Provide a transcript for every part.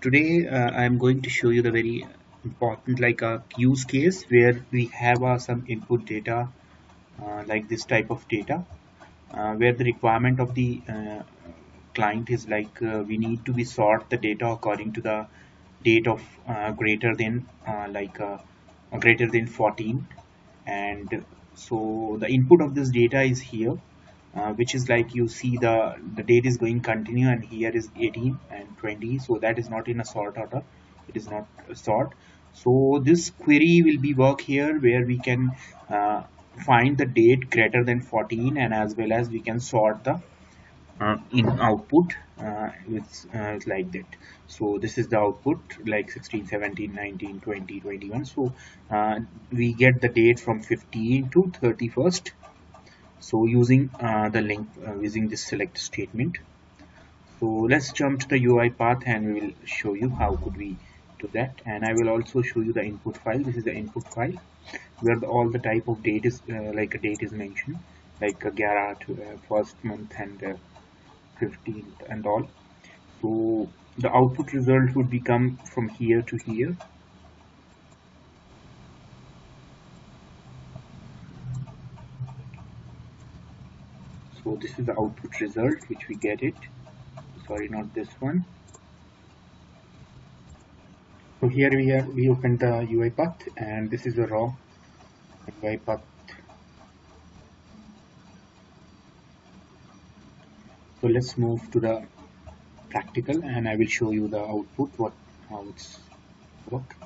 Today I am going to show you the very important use case where we have some input data like this type of data where the requirement of the client is we need to be sort the data according to the date of greater than 14, and so the input of this data is here, which is like you see the date is going continue, and here is 18 and 20, so that is not in a sort order, it is not a sort. So this query will be work here where we can find the date greater than 14, and as well as we can sort the in output with like that. So this is the output like 16, 17, 19, 20, 21. So we get the date from 15 to 31st, so using the link using this select statement. So let's jump to the UiPath and we will show you how could we do that, and I will also show you the input file. This is the input file where all the type of date is like a date is mentioned, like a Gara to first month and 15th and all. So the output result would become from here to here. So this is the output result which we get it. Sorry, not this one. So here we open the UiPath, and this is a raw UiPath. So let's move to the practical, and I will show you the output, how it's work.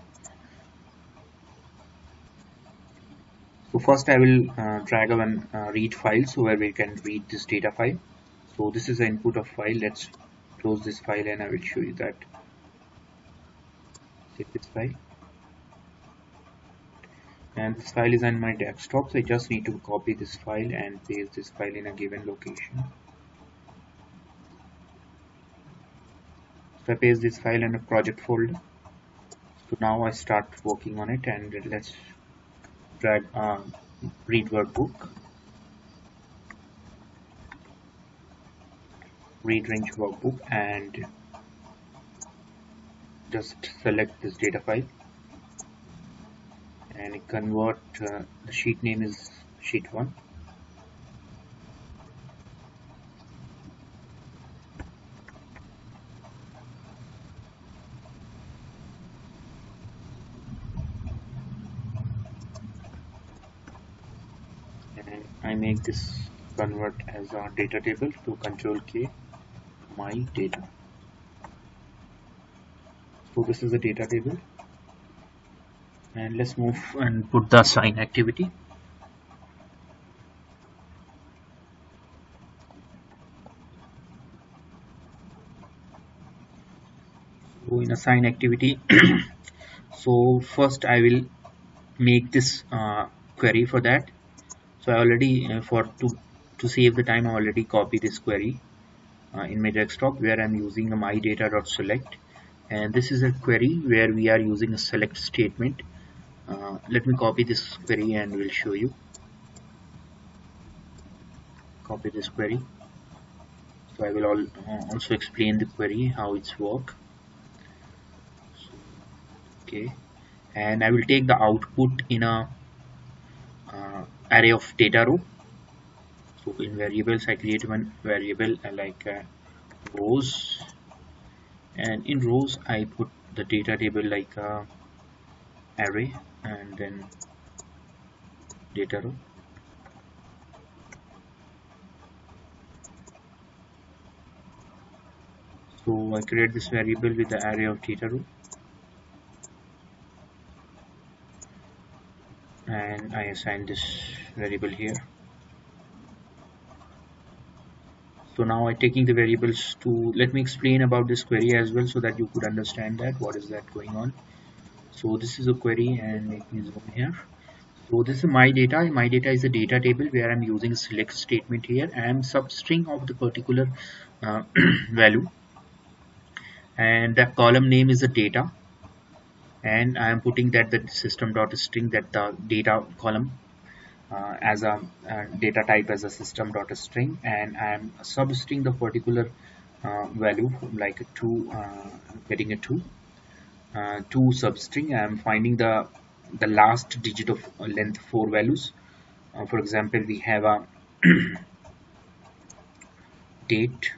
So first I will drag one read file so where we can read this data file. So this is the input of file. Let's close this file and I will show you that. Save this file, and this file is on my desktop, so I just need to copy this file and paste this file in a given location. So I paste this file in a project folder. So now I start working on it, and let's drag read workbook, read range workbook, and just select this data file and convert the sheet name is sheet 1. And I make this convert as a data table to Control K, my data. So this is a data table, and let's move and put the assign activity. So in assign activity, so first I will make this query for that. So I already to save the time I already copy this query in my desktop where I'm using the my data.select, and this is a query where we are using a select statement. Let me copy this query and we'll show you. Copy this query. So I will also explain the query how it's work. Okay, and I will take the output in a array of data row. So in variables I create one variable rows, and in rows I put the data table like array and then data row. So I create this variable with the array of data row, and I assign this variable here. So now I'm taking the variables to, let me explain about this query as well so that you could understand that what is that going on. So this is a query, and let me zoom here. So this is my data. My data is a data table where I'm using a select statement here. I am substring of the particular value, and the column name is the data, and I am putting that the system.string, that the data column as a data type as a system.string, and I am substring the particular value like a 2, getting a 2, 2 substring. I'm finding the last digit of length 4 values. For example, we have a date,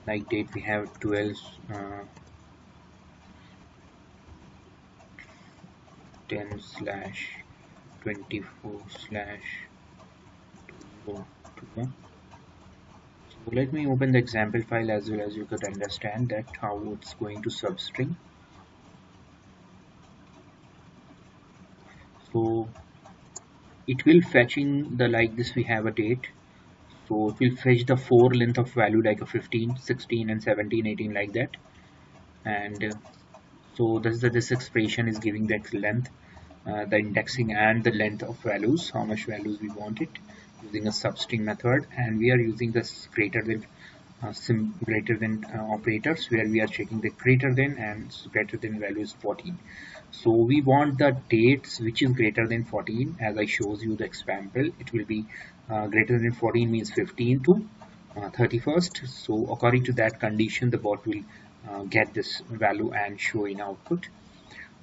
like date we have 12 10 slash 24 slash 2021. So let me open the example file as well as you could understand that how it's going to substring. So it will fetching the, like this we have a date, so it will fetch the 4 length of value like a 15, 16 and 17, 18 like that. And so this expression is giving the length, the indexing and the length of values, how much values we want it, using a substring method. And we are using this greater than greater than operators, where we are checking the greater than, and greater than value is 14. So we want the dates which is greater than 14. As I shows you the example, it will be greater than 14 means 15 to 31st. So according to that condition, the bot will get this value and show in output.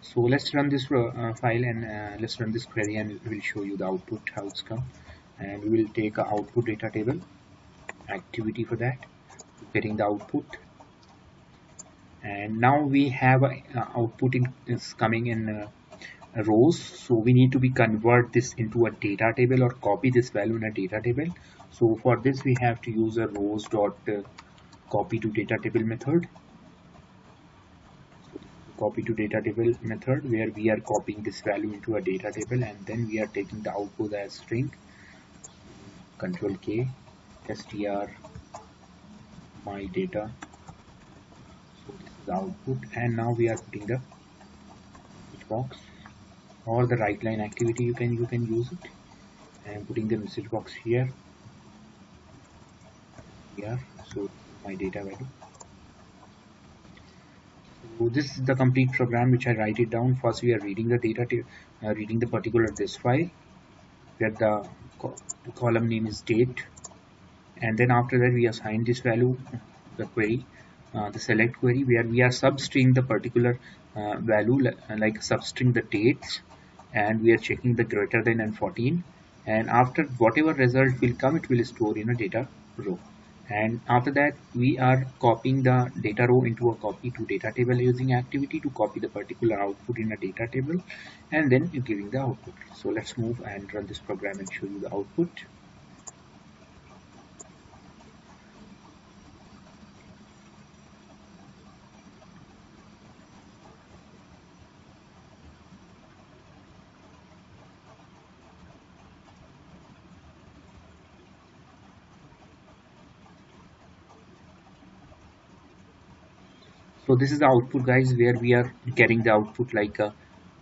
So let's run this file, and let's run this query, and we'll show you the output, how it's come. And we will take a output data table activity for that, getting the output. And now we have a, output is coming in rows. So we need to be convert this into a data table, or copy this value in a data table. So for this we have to use a rows dot copy to data table method. Copy to data table method, where we are copying this value into a data table, and then we are taking the output as string. Control K, str my data. So this is the output, and now we are putting the message box or the right line activity, you can use it, and putting the message box here. So my data value. So this is the complete program which I write it down. First we are reading the data, reading the particular this file, where the column name is date, and then after that we assign this value, the query, the select query, where we are substring the particular value, like substring the dates, and we are checking the greater than and 14, and after whatever result will come, it will store in a data row. And after that we are copying the data row into a copy to data table using activity to copy the particular output in a data table, and then you're giving the output. So let's move and run this program and show you the output. So this is the output, guys, where we are getting the output like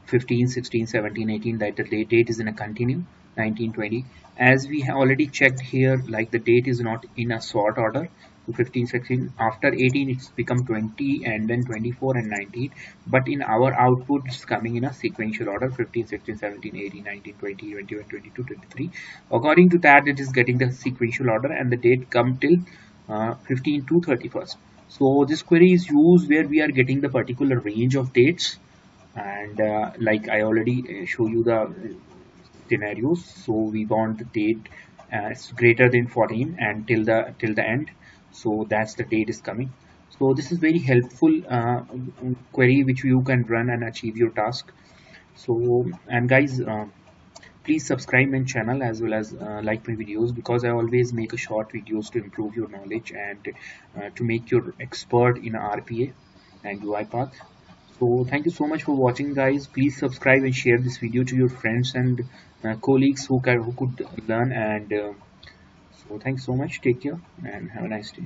15, 16, 17, 18, that the date is in a continue, 19, 20. As we have already checked here, like the date is not in a sort order. So 15, 16, after 18 it's become 20, and then 24 and 19. But in our output it's coming in a sequential order: 15, 16, 17, 18, 19, 20, 21, 22, 23. According to that, it is getting the sequential order, and the date come till 15 to 31st. So this query is used where we are getting the particular range of dates, and like I already show you the scenarios. So we want the date as greater than 14 and till the end. So that's the date is coming. So this is very helpful query which you can run and achieve your task. So, and guys, please subscribe my channel as well as like my videos, because I always make a short videos to improve your knowledge and to make you expert in RPA and UiPath. So thank you so much for watching, guys. Please subscribe and share this video to your friends and colleagues who could learn. And so thanks so much. Take care and have a nice day.